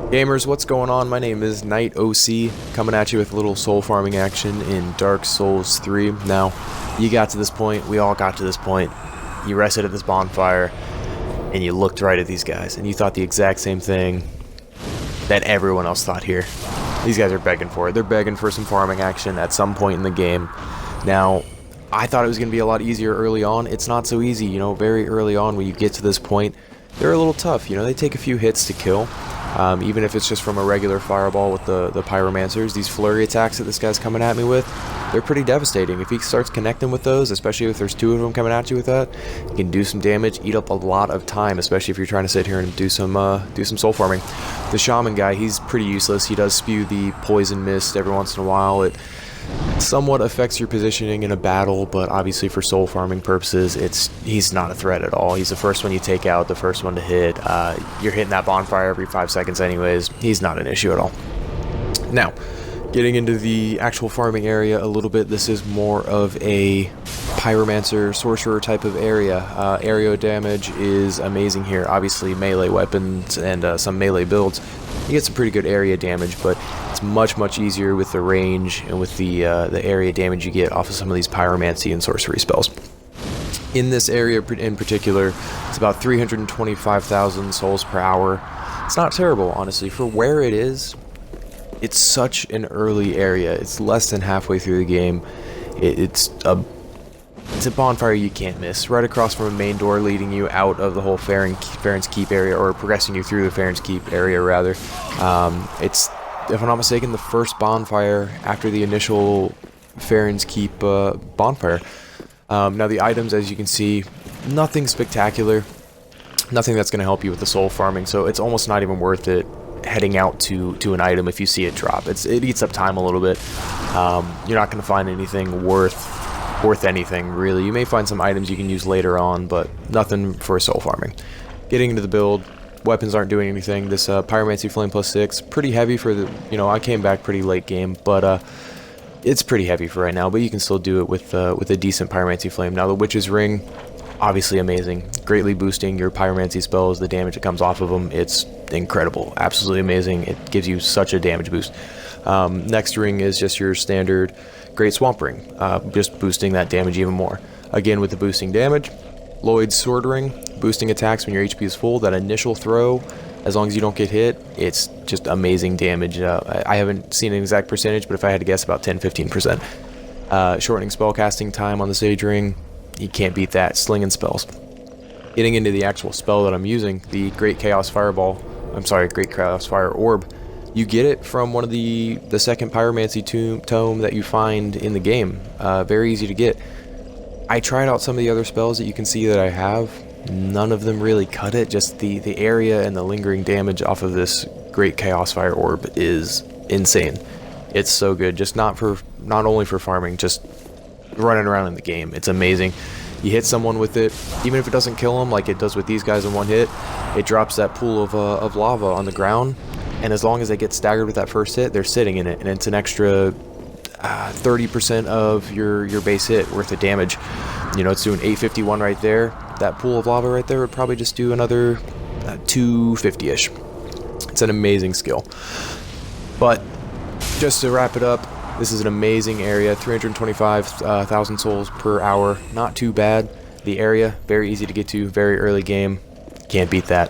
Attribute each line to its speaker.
Speaker 1: Gamers, what's going on? My name is Knight OC, coming at you with a little soul farming action in Dark Souls 3. Now, you got to this point, we all got to this point. You rested at this bonfire, and you looked right at these guys, and you thought the exact same thing that everyone else thought here. These guys are begging for it. They're begging for some farming action at some point in the game. Now, I thought it was going to be a lot easier early on. It's not so easy, very early on when you get to this point. They're a little tough, they take a few hits to kill. Even if it's just from a regular fireball with the pyromancers, these flurry attacks that this guy's coming at me with, they're pretty devastating. If he starts connecting with those, especially if there's two of them coming at you with that, you can do some damage, eat up a lot of time, especially if you're trying to sit here and do some soul farming. The shaman guy, he's pretty useless. He does spew the poison mist every once in a while. It somewhat affects your positioning in a battle, but obviously for soul farming purposes, he's not a threat at all. He's the first one you take out, the first one to hit. You're hitting that bonfire every 5 seconds anyways. He's not an issue at all. Now, getting into the actual farming area a little bit, this is more of a pyromancer, sorcerer type of area. Area damage is amazing here. Obviously melee weapons and some melee builds, you get some pretty good area damage, but it's much easier with the range and with the area damage you get off of some of these pyromancy and sorcery spells. In this area in particular, it's about 325,000 souls per hour. It's not terrible, honestly. For where it is, it's such an early area. It's less than halfway through the game. It's a bonfire you can't miss. Right across from a main door leading you out of the whole Farron's Keep area, or progressing you through the Farron's Keep area, rather. It's, if I'm not mistaken, the first bonfire after the initial Farron's Keep bonfire. Now the items, as you can see, nothing spectacular. Nothing that's going to help you with the soul farming, so it's almost not even worth it heading out to an item if you see it drop. It eats up time a little bit. You're not going to find anything worth anything, really. You may find some items you can use later on, but nothing for soul farming. Getting into the build, weapons aren't doing anything. This Pyromancy Flame +6, pretty heavy for the, I came back pretty late game, but it's pretty heavy for right now, but you can still do it with a decent Pyromancy Flame. Now the Witch's Ring, obviously amazing, greatly boosting your pyromancy spells, the damage that comes off of them. It's incredible, absolutely amazing. It gives you such a damage boost. Next ring is just your standard Great Swamp Ring, just boosting that damage even more. Again, with the boosting damage, Lloyd's Sword Ring, boosting attacks when your HP is full. That initial throw, as long as you don't get hit, it's just amazing damage. I haven't seen an exact percentage, but if I had to guess, about 10-15%. Shortening spellcasting time on the Sage Ring, you can't beat that. Slinging spells. Getting into the actual spell that I'm using, the Great Chaos Fire Orb, you get it from one of the second Pyromancy tome that you find in the game. Very easy to get. I tried out some of the other spells that you can see that I have. None of them really cut it. Just the area and the lingering damage off of this Great Chaos Fire Orb is insane. It's so good. Just not only for farming, just running around in the game. It's amazing. You hit someone with it, even if it doesn't kill them like it does with these guys in one hit, it drops that pool of lava on the ground, and as long as they get staggered with that first hit, they're sitting in it, and it's an extra 30% of your base hit worth of damage. It's doing 851 right there. That pool of lava right there would probably just do another 250-ish. It's an amazing skill. But just to wrap it up, this is an amazing area, 325,000 souls per hour, not too bad. The area, very easy to get to, very early game, can't beat that.